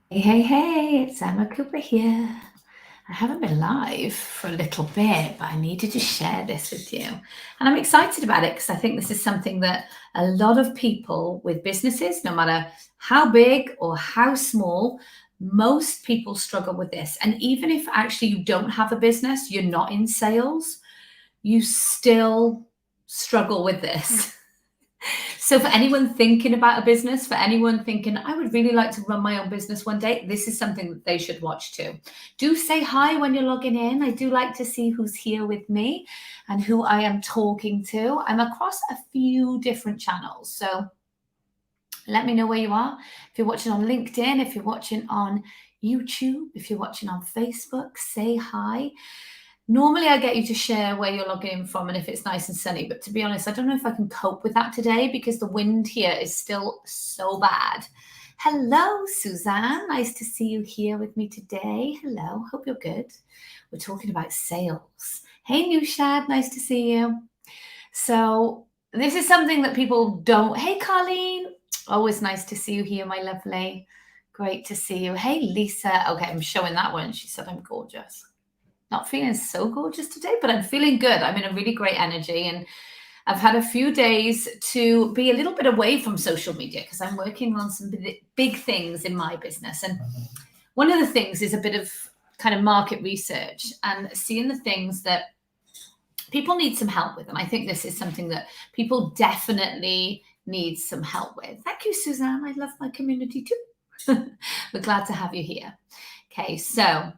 Hey, hey, hey, it's Emma Cooper here. I haven't been live for a little bit, but I needed to share this with you. And I'm excited about it because I think this is something that a lot of people with businesses, no matter how big or how small, most people struggle with this. And even if actually you don't have a business, you're not in sales, you still struggle with this. So, for anyone thinking about a business, for anyone thinking, I would really like to run my own business one day, this is something that they should watch too. Do say hi when you're logging in. I do like to see who's here with me and who I am talking to. I'm across a few different channels. So, let me know where you are. If you're watching on LinkedIn, if you're watching on YouTube, if you're watching on Facebook, say hi. Normally, I get you to share where you're logging in from and if it's nice and sunny, but to be honest, I don't know if I can cope with that today because the wind here is still so bad. Hello, Suzanne. Nice to see you here with me today. Hello, hope you're good. We're talking about sales. Hey, Nushad, nice to see you. So, this is something that people don't. Hey, Colleen. Always nice to see you here, my lovely. Great to see you. Hey, Lisa. Okay, I'm showing that one. She said I'm gorgeous. Not feeling so gorgeous today, but I'm feeling good. I'm in a really great energy, and I've had a few days to be a little bit away from social media because I'm working on some big things in my business. And one of the things is a bit of kind of market research and seeing the things that people need some help with. And I think this is something that people definitely need some help with. Thank you, Suzanne. I love my community too. We're glad to have you here. Okay, so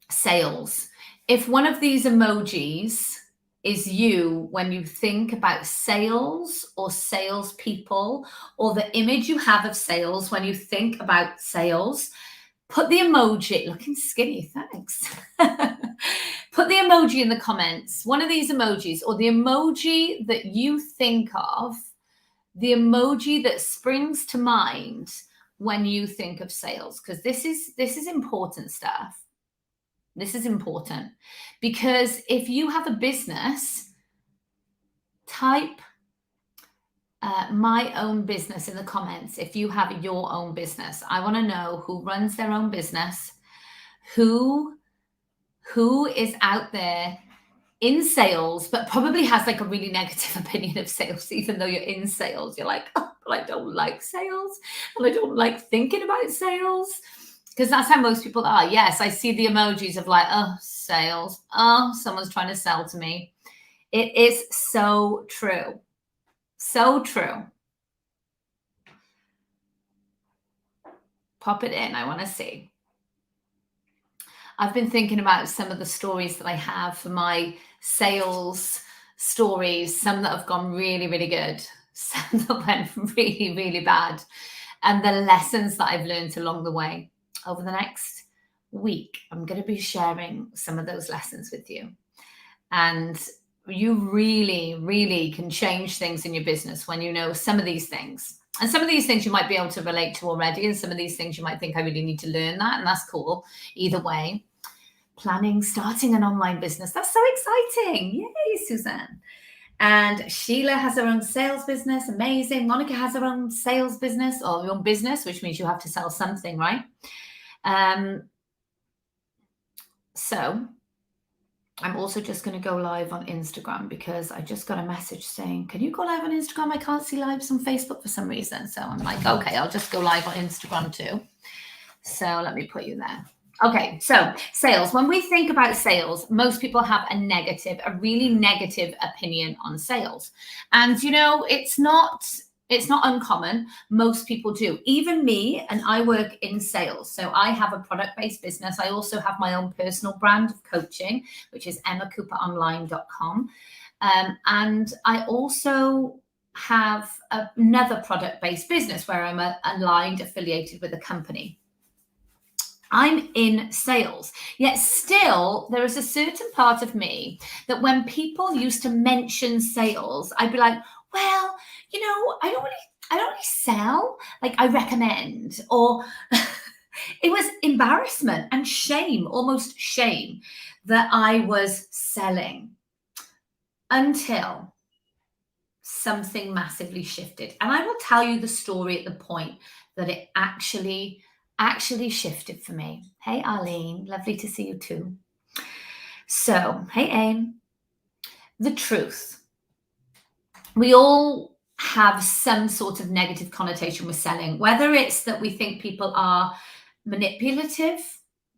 sales. If one of these emojis is you when you think about sales or salespeople, or the image you have of sales when you think about sales, put the emoji, looking skinny, thanks. Put the emoji in the comments, one of these emojis, or the emoji that you think of, the emoji that springs to mind when you think of sales, because this is important stuff. This is important because if you have a business, type my own business in the comments. If you have your own business, I want to know who runs their own business, who is out there in sales, but probably has like a really negative opinion of sales, even though you're in sales. You're like, oh, but I don't like sales and I don't like thinking about sales. Because that's how most people are. Yes, I see the emojis of like, oh, sales. Oh, someone's trying to sell to me. It is so true. So true. Pop it in. I want to see. I've been thinking about some of the stories that I have for my sales stories, some that have gone really, really good, some that went really, really bad, and the lessons that I've learned along the way. Over the next week, I'm going to be sharing some of those lessons with you. And you really, really can change things in your business when you know some of these things. And some of these things you might be able to relate to already, and some of these things you might think I really need to learn that, and that's cool. Either way, planning, starting an online business. That's so exciting. Yay, Suzanne. And Sheila has her own sales business. Amazing. Monica has her own sales business or your own business, which means you have to sell something, right? So I'm also just going to go live on Instagram because I just got a message saying, can you go live on Instagram? I can't see lives on Facebook for some reason. So I'm like, okay, I'll just go live on Instagram too. So let me put you there. Okay, so sales. When we think about sales, most people have a really negative opinion on sales. And you know, it's not uncommon. Most people do. Even me, and I work in sales. So I have a product-based business. I also have my own personal brand of coaching, which is emmacooperonline.com. And I also have another product-based business where I'm aligned, affiliated with a company. I'm in sales, yet still there is a certain part of me that when people used to mention sales, I'd be like, well, you know, I don't really sell. Like I recommend, or it was embarrassment and shame, almost shame, that I was selling until something massively shifted. And I will tell you the story at the point that it actually actually shifted for me. Hey, Arlene, lovely to see you too. So, hey, Aim, the truth. We all have some sort of negative connotation with selling, whether it's that we think people are manipulative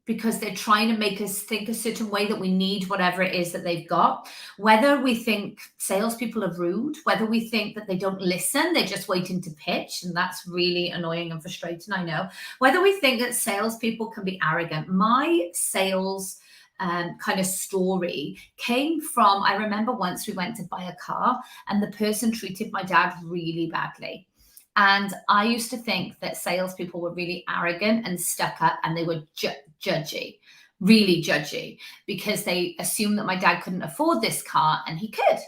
because they're trying to make us think a certain way that we need whatever it is that they've got, whether we think salespeople are rude, whether we think that they don't listen, they're just waiting to pitch, and that's really annoying and frustrating, I know, whether we think that salespeople can be arrogant. My sales kind of story came from, I remember once we went to buy a car and the person treated my dad really badly. And I used to think that salespeople were really arrogant and stuck up, and they were judgy, really judgy, because they assumed that my dad couldn't afford this car and he could.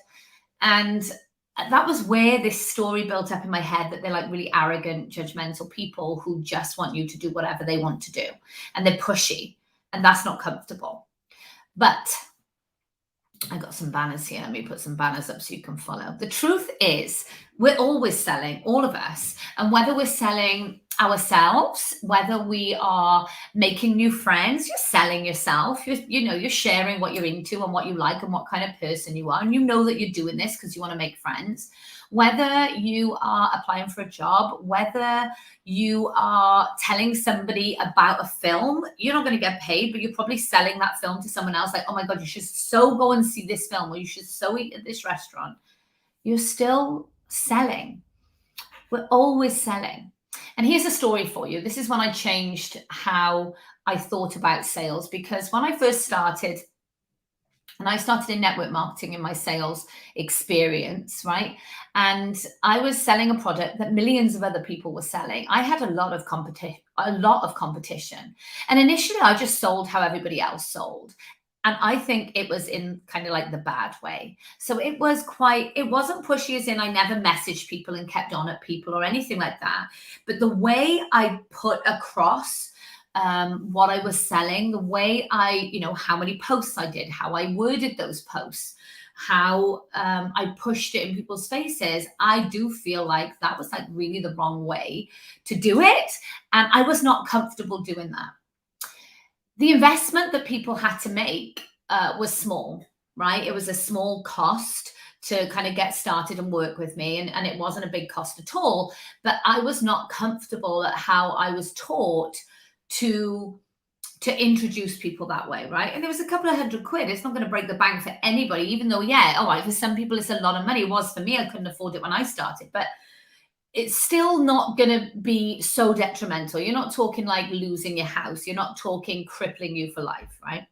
And that was where this story built up in my head, that they're like really arrogant, judgmental people who just want you to do whatever they want to do. And they're pushy, and that's not comfortable. But I got some banners here. Let me put some banners up so you can follow. The truth is, we're always selling, all of us. And whether we're selling ourselves, whether we are making new friends, you're selling yourself. You're sharing what you're into and what you like and what kind of person you are. And you know that you're doing this because you want to make friends. Whether you are applying for a job, whether you are telling somebody about a film, you're not going to get paid, but you're probably selling that film to someone else. Like, oh my God, you should so go and see this film, or you should so eat at this restaurant. You're still selling. We're always selling. And here's a story for you. This is when I changed how I thought about sales, because when I first started, and I started in network marketing in my sales experience, right? And I was selling a product that millions of other people were selling. I had a lot of competition. And initially I just sold how everybody else sold. And I think it was in kind of like the bad way. So it wasn't pushy as in I never messaged people and kept on at people or anything like that. But the way I put across what I was selling, the way how many posts I did, how I worded those posts, how I pushed it in people's faces, I do feel like that was like really the wrong way to do it. And I was not comfortable doing that. The investment that people had to make was small, right? It was a small cost to kind of get started and work with me. And it wasn't a big cost at all, but I was not comfortable at how I was taught to introduce people that way, right? And it was a couple of £100. It's not going to break the bank for anybody, even though, all right, for some people it's a lot of money. It was for me. I couldn't afford it when I started, but it's still not going to be so detrimental. You're not talking like losing your house. You're not talking crippling you for life, right?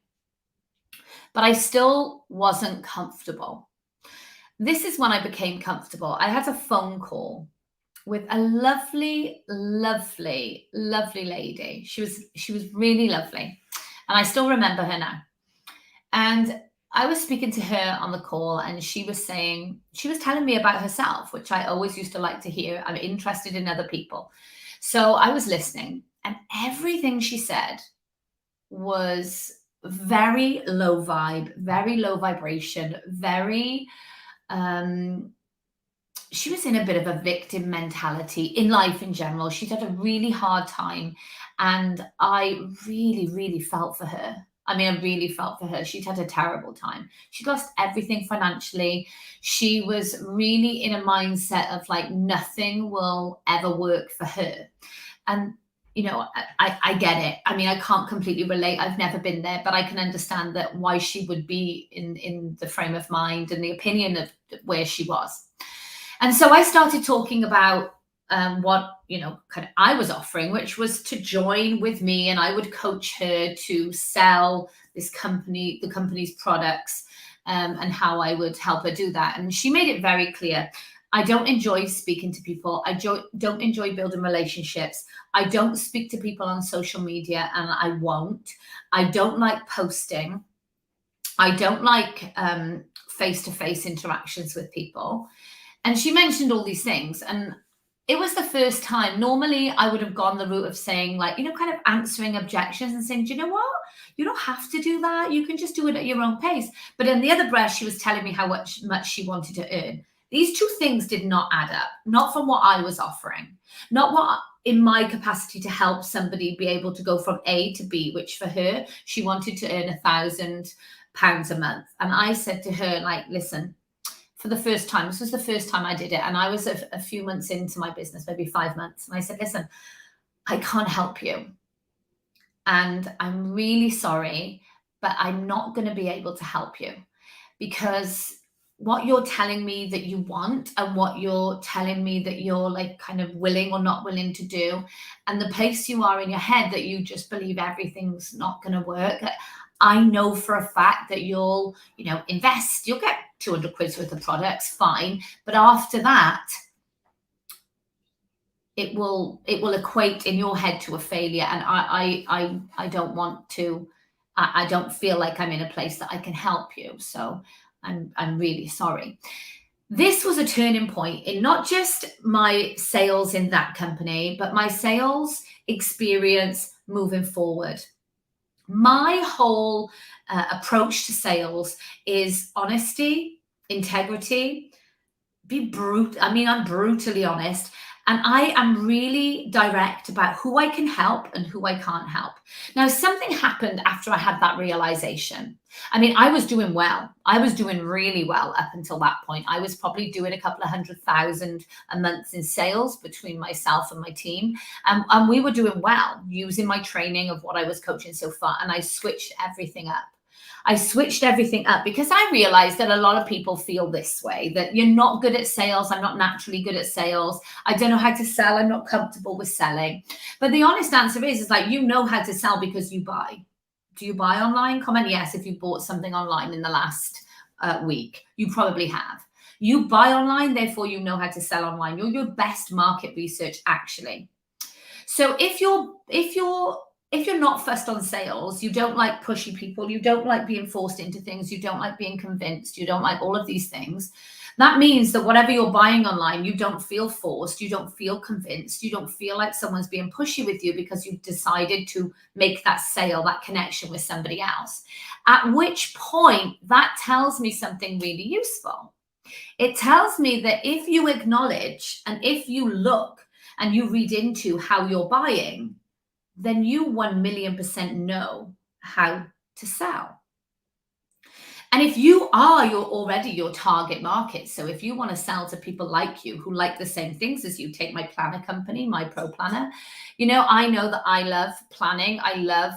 But I still wasn't comfortable. This is when I became comfortable. I had a phone call with a lovely, lovely, lovely lady. She was really lovely. And I still remember her now. And I was speaking to her on the call, and she was telling me about herself, which I always used to like to hear. I'm interested in other people. So I was listening, and everything she said was very low vibe, very low vibration, very, she was in a bit of a victim mentality in life in general. She'd had a really hard time, and I really, really felt for her. I mean, I really felt for her. She'd had a terrible time. She'd lost everything financially. She was really in a mindset of like nothing will ever work for her. And I get it. I mean, I can't completely relate. I've never been there, but I can understand that why she would be in the frame of mind and the opinion of where she was. And so I started talking about what kind of I was offering, which was to join with me, and I would coach her to sell the company's products, and how I would help her do that. And she made it very clear: I don't enjoy speaking to people. I don't enjoy building relationships. I don't speak to people on social media, and I won't. I don't like posting. I don't like face-to-face interactions with people. And she mentioned all these things. And it was the first time. Normally, I would have gone the route of saying, like, kind of answering objections and saying, do you know what? You don't have to do that. You can just do it at your own pace. But in the other breath, she was telling me how much she wanted to earn. These two things did not add up, not from what I was offering, not what in my capacity to help somebody be able to go from A to B, which for her, she wanted to earn £1,000 a month. And I said to her, like, listen, for the first time, this was the first time I did it. And I was a few months into my business, maybe 5 months. And I said, listen, I can't help you. And I'm really sorry, but I'm not going to be able to help you, because what you're telling me that you want and what you're telling me that you're like kind of willing or not willing to do, and the place you are in your head that you just believe everything's not going to work. I know for a fact that you'll invest, you'll get 200 quid's worth of products, fine. But after that, it will equate in your head to a failure. And I don't want to, I don't feel like I'm in a place that I can help you. So I'm really sorry. This was a turning point in not just my sales in that company, but my sales experience moving forward. My whole approach to sales is honesty, integrity, I'm brutally honest. And I am really direct about who I can help and who I can't help. Now, something happened after I had that realization. I mean, I was doing well. I was doing really well up until that point. I was probably doing a couple of 100,000 a month in sales between myself and my team. And we were doing well using my training of what I was coaching so far. And I switched everything up. I switched everything up because I realized that a lot of people feel this way, that you're not good at sales. I'm not naturally good at sales. I don't know how to sell. I'm not comfortable with selling. But the honest answer is like, you know how to sell because you buy. Do you buy online? Comment yes if you bought something online in the last week. You probably have. You buy online, therefore you know how to sell online. You're your best market research, actually. So if you're not fussed on sales, you don't like pushy people, you don't like being forced into things, you don't like being convinced, you don't like all of these things, that means that whatever you're buying online, you don't feel forced, you don't feel convinced, you don't feel like someone's being pushy with you because you've decided to make that sale, that connection with somebody else. At which point, that tells me something really useful. It tells me that if you acknowledge and if you look and you read into how you're buying, then you 1,000,000% know how to sell. And if you're already your target market, so if you want to sell to people like you who like the same things as you, take my planner company, my Pro Planner. I know that I love planning. I love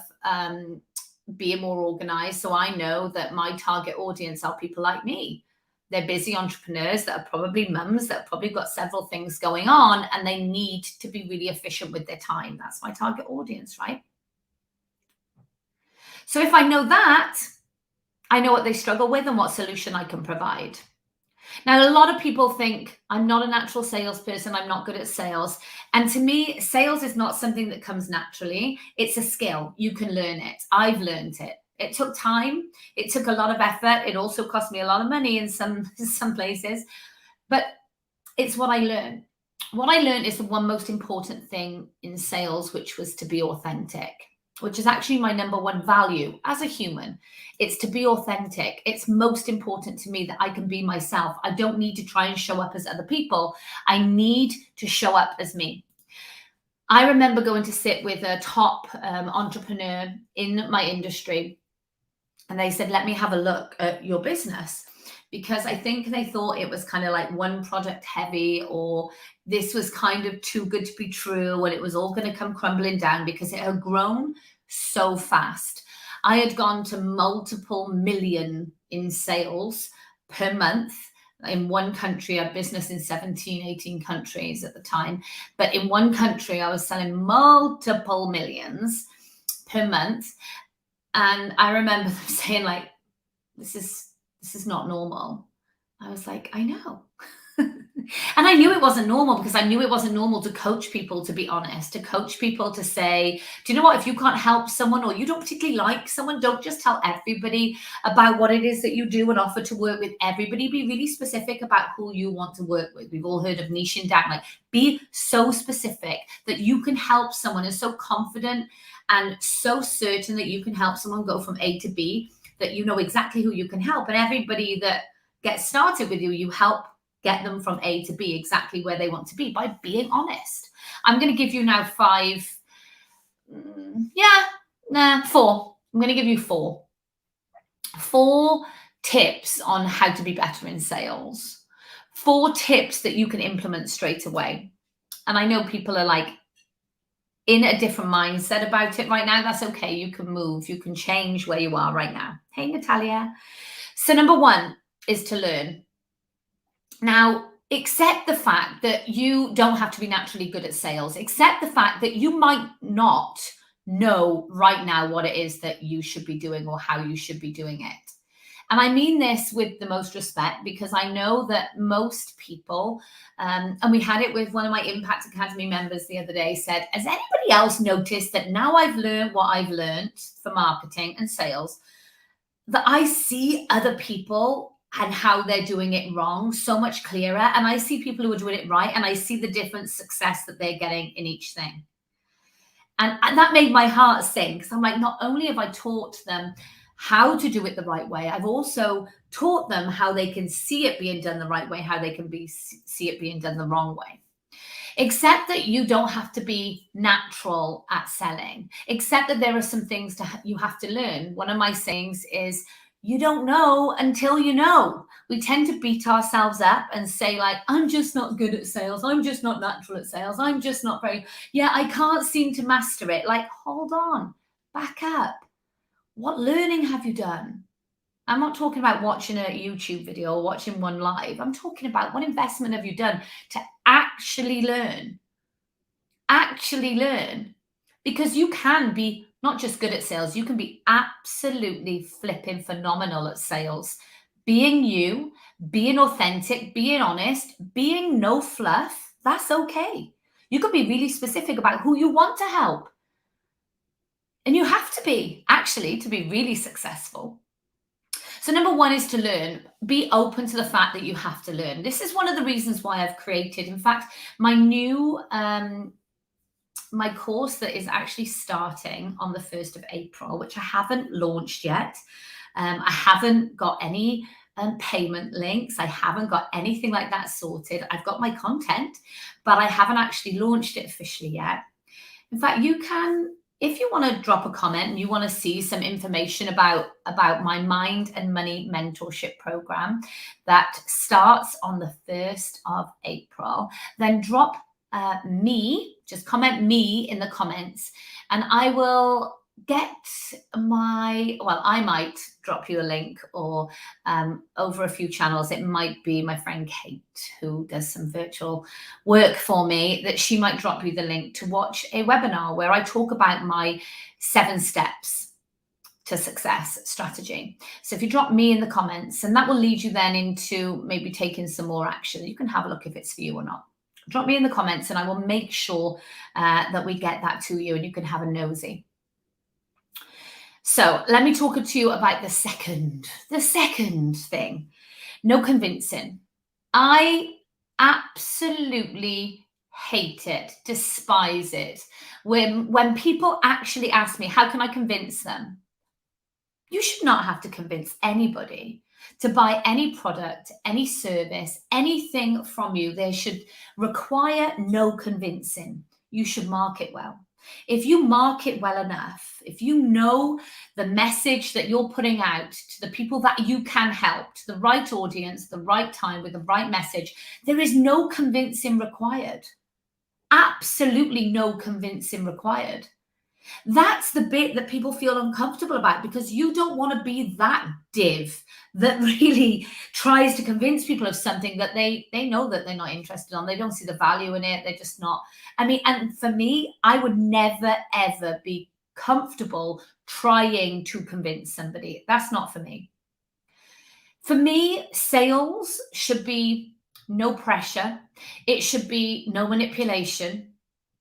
being more organized. So I know that my target audience are people like me. They're busy entrepreneurs that are probably mums that have probably got several things going on, and they need to be really efficient with their time. That's my target audience, right? So if I know that, I know what they struggle with and what solution I can provide. Now, a lot of people think I'm not a natural salesperson. I'm not good at sales. And to me, sales is not something that comes naturally. It's a skill. You can learn it. I've learned it. It took time. It took a lot of effort. It also cost me a lot of money in some places, but it's what I learned. What I learned is the one most important thing in sales, which was to be authentic, which is actually my number one value as a human. It's to be authentic. It's most important to me that I can be myself. I don't need to try and show up as other people. I need to show up as me. I remember going to sit with a top entrepreneur in my industry, and they said, let me have a look at your business, because I think they thought it was kind of like one product heavy, or this was kind of too good to be true, and it was all going to come crumbling down because it had grown so fast. I had gone to multiple million in sales per month in one country. I had business in 17, 18 countries at the time. But in one country, I was selling multiple millions per month. And I remember them saying, like, this is not normal. I was like, I know. And I knew it wasn't normal, because I knew it wasn't normal to coach people, to be honest, to coach people to say, do you know what, if you can't help someone, or you don't particularly like someone, don't just tell everybody about what it is that you do and offer to work with everybody. Be really specific about who you want to work with. We've all heard of niching down. Like, be so specific that you can help someone, and so confident and so certain that you can help someone go from A to B, that you know exactly who you can help. And everybody that gets started with you, you help get them from A to B, exactly where they want to be, by being honest. I'm going to give you now five. Four. I'm going to give you four. Four tips on how to be better in sales. Four tips that you can implement straight away. And I know people are like in a different mindset about it right now. That's okay. You can move. You can change where you are right now. Hey, Natalia. So number one is to learn. Now, accept the fact that you don't have to be naturally good at sales. Accept the fact that you might not know right now what it is that you should be doing or how you should be doing it. And I mean this with the most respect, because I know that most people, and we had it with one of my Impact Academy members the other day, said, has anybody else noticed that now I've learned what I've learned for marketing and sales, that I see other people and how they're doing it wrong so much clearer. And I see people who are doing it right, and I see the different success that they're getting in each thing. And that made my heart sing, because I'm like, not only have I taught them how to do it the right way, I've also taught them how they can see it being done the right way, how they can see it being done the wrong way. Except that you don't have to be natural at selling, except that there are some things you have to learn. One of my sayings is, you don't know until you know. We tend to beat ourselves up and say, like, I'm just not good at sales. I'm just not natural at sales. I'm just not I can't seem to master it. Like, hold on, back up. What learning have you done? I'm not talking about watching a YouTube video or watching one live. I'm talking about, what investment have you done to actually learn? Actually learn. Because you can be not just good at sales, you can be absolutely flipping phenomenal at sales. Being you, being authentic, being honest, being no fluff, that's okay. You could be really specific about who you want to help. And you have to be, actually, to be really successful. So number one is to learn. Be open to the fact that you have to learn. This is one of the reasons why I've created, in fact, my new my course that is actually starting on the 1st of April, which I haven't launched yet. I haven't got any payment links. I haven't got anything like that sorted. I've got my content, but I haven't actually launched it officially yet. In fact, you can, if you want to drop a comment and you want to see some information about my Mind and Money mentorship program that starts on the 1st of April, then drop just comment me in the comments, and I will get I might drop you a link, or over a few channels, it might be my friend Kate, who does some virtual work for me, that she might drop you the link to watch a webinar where I talk about my 7 steps to success strategy. So if you drop me in the comments, and that will lead you then into maybe taking some more action. You can have a look if it's for you or not. Drop me in the comments and I will make sure that we get that to you and you can have a nosy. So let me talk to you about the second thing. No convincing. I absolutely hate it, despise it. When people actually ask me, how can I convince them? You should not have to convince anybody to buy any product, any service, anything from you. They should require no convincing. You should market well. If you market well enough, if you know the message that you're putting out to the people that you can help, to the right audience, the right time, with the right message, there is no convincing required. Absolutely no convincing required. That's the bit that people feel uncomfortable about, because you don't want to be that div that really tries to convince people of something that they know that they're not interested on. They don't see the value in it. They're just not. I mean, and for me, I would never, ever be comfortable trying to convince somebody. That's not for me. For me, sales should be no pressure. It should be no manipulation.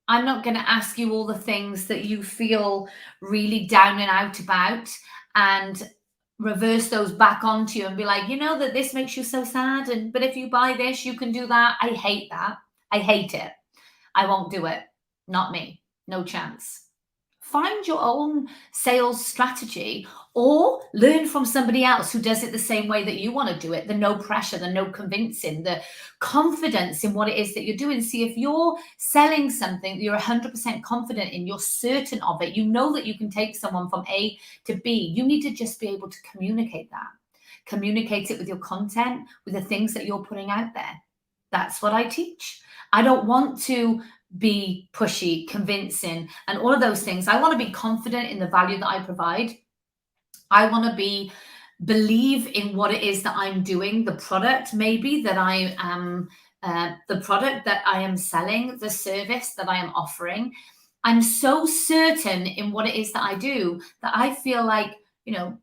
I'm not going to ask you all the things that you feel really down and out about and reverse those back onto you and be like, you know that this makes you so sad, but if you buy this, you can do that. I hate that. I hate it. I won't do it. Not me. No chance. Find your own sales strategy or learn from somebody else who does it the same way that you want to do it. The no pressure, the no convincing, the confidence in what it is that you're doing. See, if you're selling something that you're 100% confident in, you're certain of it, you know that you can take someone from A to B, you need to just be able to communicate that. Communicate it with your content, with the things that you're putting out there. That's what I teach. I don't want to be pushy, convincing, and all of those things. I want to be confident in the value that I provide. I want to believe in what it is that I'm doing, the product maybe that I am, the product that I am selling, the service that I am offering. I'm so certain in what it is that I do that I feel like,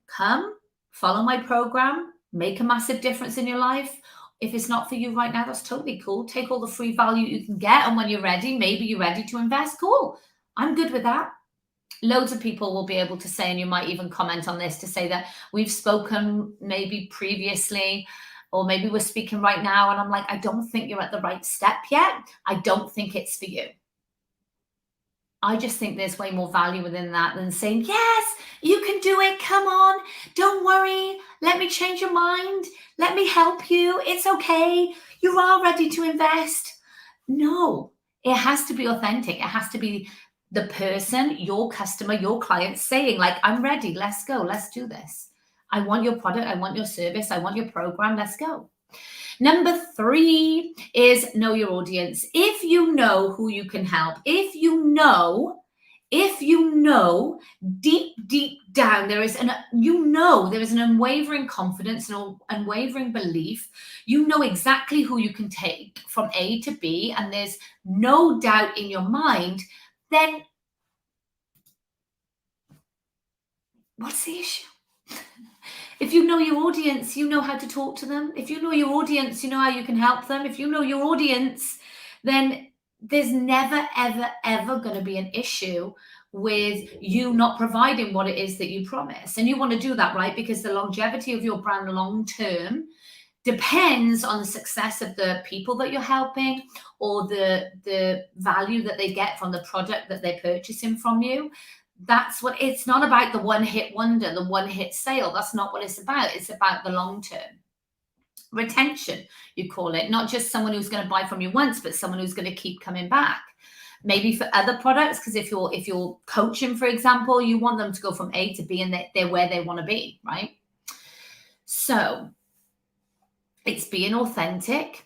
come, follow my program, make a massive difference in your life. If it's not for you right now, that's totally cool. Take all the free value you can get. And when you're ready, maybe you're ready to invest. Cool. I'm good with that. Loads of people will be able to say, and you might even comment on this to say that we've spoken maybe previously, or maybe we're speaking right now. And I'm like, I don't think you're at the right step yet. I don't think it's for you. I just think there's way more value within that than saying, yes, you can do it. Come on. Don't worry. Let me change your mind. Let me help you. It's okay. You are ready to invest. No, it has to be authentic. It has to be the person, your customer, your client saying like, I'm ready. Let's go. Let's do this. I want your product. I want your service. I want your program. Let's go. Number 3 is know your audience. If you know who you can help, if you know deep down there is an unwavering confidence, an unwavering belief, you know exactly who you can take from A to B, and there's no doubt in your mind, then what's the issue? If you know your audience, you know how to talk to them. If you know your audience, you know how you can help them. If you know your audience, then there's never, ever, ever going to be an issue with you not providing what it is that you promise. And you want to do that, right? Because the longevity of your brand long term depends on the success of the people that you're helping, or the value that they get from the product that they're purchasing from you. That's what it's not about, the one hit wonder, the one hit sale. That's not what it's about. It's about the long term retention, you call it, not just someone who's going to buy from you once, but someone who's going to keep coming back. Maybe for other products, because if you're coaching, for example, you want them to go from A to B and they're where they want to be, right? So it's being authentic.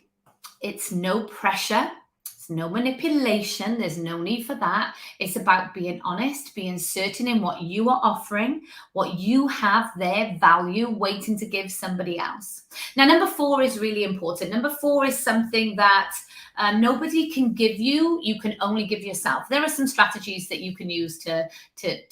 It's no pressure. It's no manipulation. There's no need for that. It's about being honest, being certain in what you are offering, what you have there, value, waiting to give somebody else. Now, number 4 is really important. Number 4 is something that nobody can give you. You can only give yourself. There are some strategies that you can use to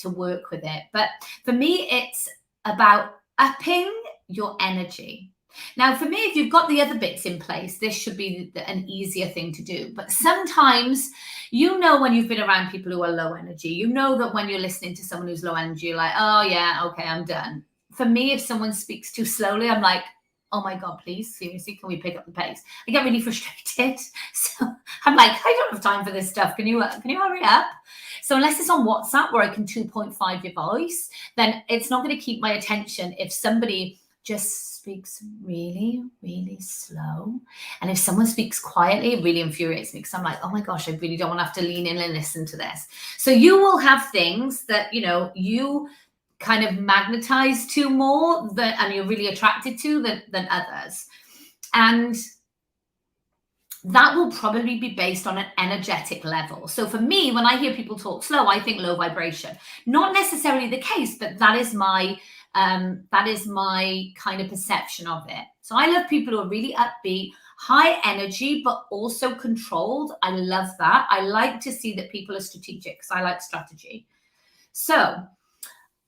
work with it. But for me, it's about upping your energy. Now, for me, if you've got the other bits in place, this should be an easier thing to do. But sometimes, when you've been around people who are low energy, that when you're listening to someone who's low energy, you're like, oh, yeah, okay, I'm done. For me, if someone speaks too slowly, I'm like, oh my God, please, seriously, can we pick up the pace? I get really frustrated. So I'm like, I don't have time for this stuff. Can you hurry up? So unless it's on WhatsApp where I can 2.5 your voice, then it's not going to keep my attention if somebody just speaks really, really slow. And if someone speaks quietly, it really infuriates me because I'm like, oh my gosh, I really don't want to have to lean in and listen to this. So you will have things that, you kind of magnetize to more and you're really attracted to than others. And that will probably be based on an energetic level. So for me, when I hear people talk slow, I think low vibration. Not necessarily the case, but that is my kind of perception of it. So I love people who are really upbeat, high energy, but also controlled. I love that. I like to see that people are strategic because I like strategy. So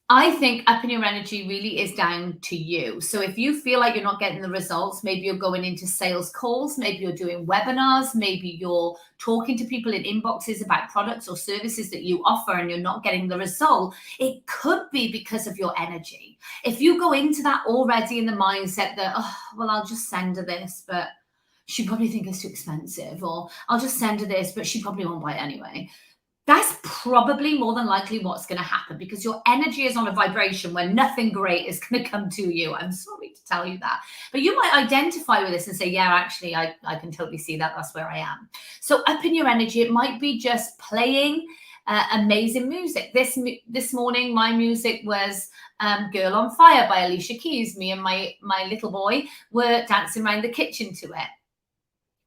I think upping your energy really is down to you. So if you feel like you're not getting the results, maybe you're going into sales calls, maybe you're doing webinars, maybe you're talking to people in inboxes about products or services that you offer and you're not getting the result, it could be because of your energy. If you go into that already in the mindset that, oh, well, I'll just send her this, but she probably thinks it's too expensive, or I'll just send her this, but she probably won't buy it anyway. That's probably more than likely what's going to happen, because your energy is on a vibration where nothing great is going to come to you. I'm sorry to tell you that. But you might identify with this and say, yeah, actually, I can totally see that. That's where I am. So up in your energy, it might be just playing amazing music. This morning, my music was Girl on Fire by Alicia Keys. Me and my little boy were dancing around the kitchen to it.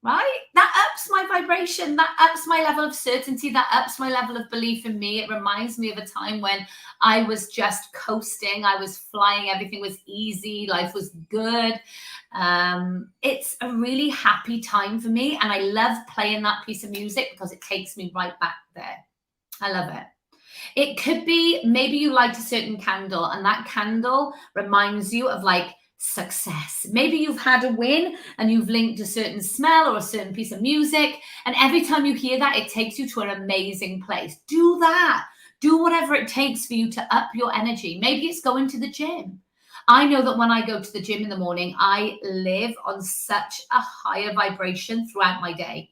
Right? That ups my vibration. That ups my level of certainty. That ups my level of belief in me. It reminds me of a time when I was just coasting. I was flying. Everything was easy. Life was good. It's a really happy time for me. And I love playing that piece of music because it takes me right back there. I love it. It could be maybe you light a certain candle and that candle reminds you of like success. Maybe you've had a win and you've linked a certain smell or a certain piece of music. And every time you hear that, it takes you to an amazing place. Do that. Do whatever it takes for you to up your energy. Maybe it's going to the gym. I know that when I go to the gym in the morning, I live on such a higher vibration throughout my day.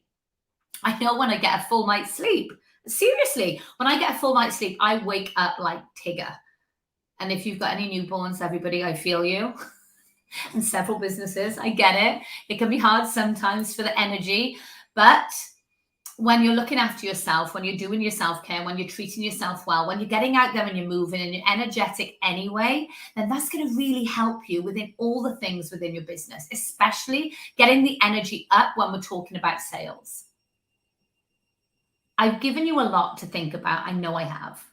I know when I get a full night's sleep. Seriously, when I get a full night's sleep, I wake up like Tigger. And if you've got any newborns, everybody, I feel you. And several businesses, I get it. It can be hard sometimes for the energy, but when you're looking after yourself, when you're doing your self-care, when you're treating yourself well, when you're getting out there and you're moving and you're energetic anyway, then that's going to really help you within all the things within your business, especially getting the energy up when we're talking about sales. I've given you a lot to think about. I know I have.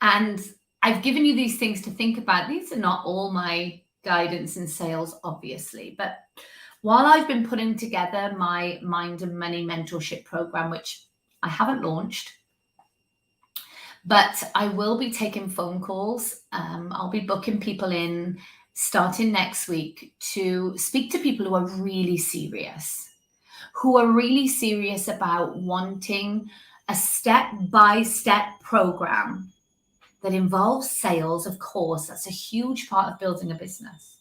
And I've given you these things to think about. These are not all my guidance in sales, obviously. But while I've been putting together my Mind and Money mentorship program, which I haven't launched, but I will be taking phone calls. I'll be booking people in starting next week to speak to people who are really serious about wanting a step-by-step program that involves sales. Of course, that's a huge part of building a business.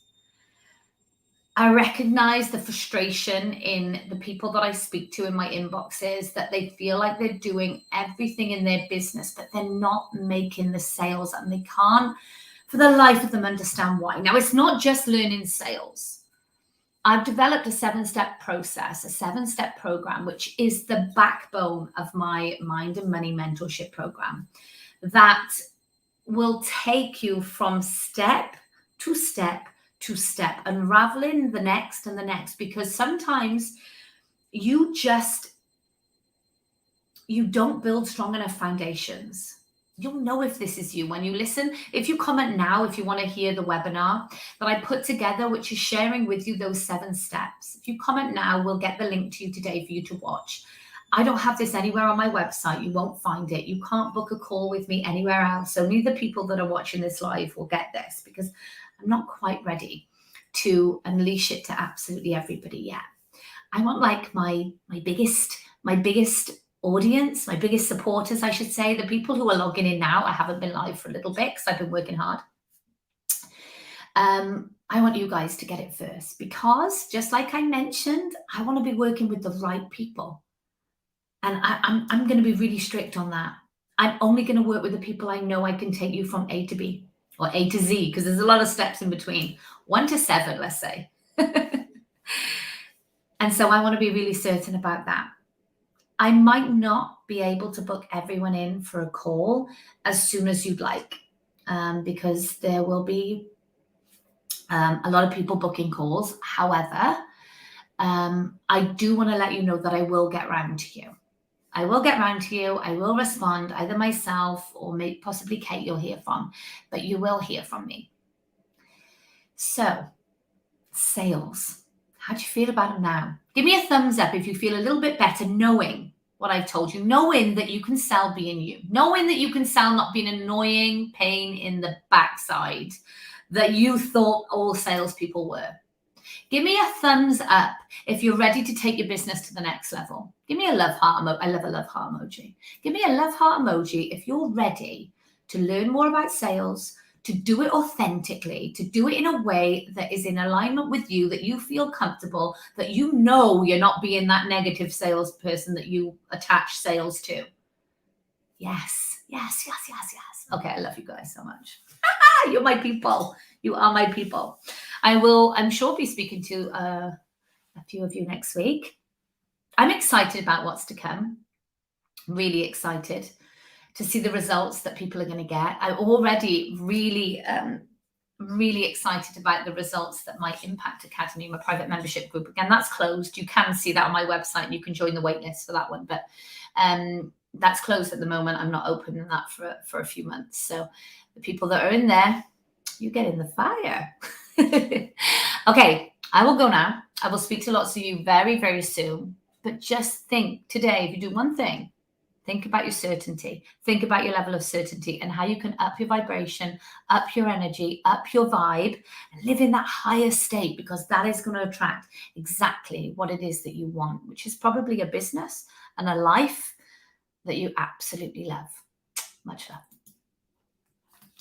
I recognize the frustration in the people that I speak to in my inboxes, that they feel like they're doing everything in their business, but they're not making the sales, and they can't for the life of them understand why. Now, it's not just learning sales. I've developed a 7-step process, a 7-step program, which is the backbone of my Mind and Money mentorship program, that will take you from step to step to step, unraveling the next and the next, because sometimes you don't build strong enough foundations. You'll know if this is you when you listen. If you comment now, if you want to hear the webinar that I put together, which is sharing with you those 7 steps. If you comment now, we'll get the link to you today for you to watch. I don't have this anywhere on my website. You won't find it. You can't book a call with me anywhere else. Only the people that are watching this live will get this, because I'm not quite ready to unleash it to absolutely everybody yet. I want like my biggest audience, my biggest supporters, I should say, the people who are logging in now. I haven't been live for a little bit because I've been working hard. I want you guys to get it first, because just like I mentioned, I want to be working with the right people. And I'm going to be really strict on that. I'm only going to work with the people I know I can take you from A to B, or A to Z, because there's a lot of steps in between. 1 to 7, let's say. And so I want to be really certain about that. I might not be able to book everyone in for a call as soon as you'd like, because there will be a lot of people booking calls. However, I do want to let you know that I will get round to you. I will get round to you. I will respond, either myself or possibly Kate you'll hear from, but you will hear from me. So, sales. How do you feel about them now? Give me a thumbs up if you feel a little bit better knowing what I've told you, knowing that you can sell being you, knowing that you can sell not being an annoying pain in the backside that you thought all salespeople were. Give me a thumbs up if you're ready to take your business to the next level. Give me a love heart emoji. I love a love heart emoji. Give me a love heart emoji if you're ready to learn more about sales, to do it authentically, to do it in a way that is in alignment with you, that you feel comfortable, that you know you're not being that negative salesperson that you attach sales to. Yes, yes, yes, yes, yes. Okay, I love you guys so much. You're my people. You are my people. I'm sure, be speaking to a few of you next week. I'm excited about what's to come. Really excited to see the results that people are going to get. I'm already really excited about the results that my Impact Academy, my private membership group. Again, that's closed. You can see that on my website and you can join the waitlist for that one. But that's closed at the moment. I'm not opening that for a few months. So the people that are in there, you get in the fire. Okay, I will go now. I will speak to lots of you very, very soon. But just think today, if you do one thing, think about your certainty. Think about your level of certainty and how you can up your vibration, up your energy, up your vibe, and live in that higher state, because that is going to attract exactly what it is that you want, which is probably a business and a life that you absolutely love. Much love.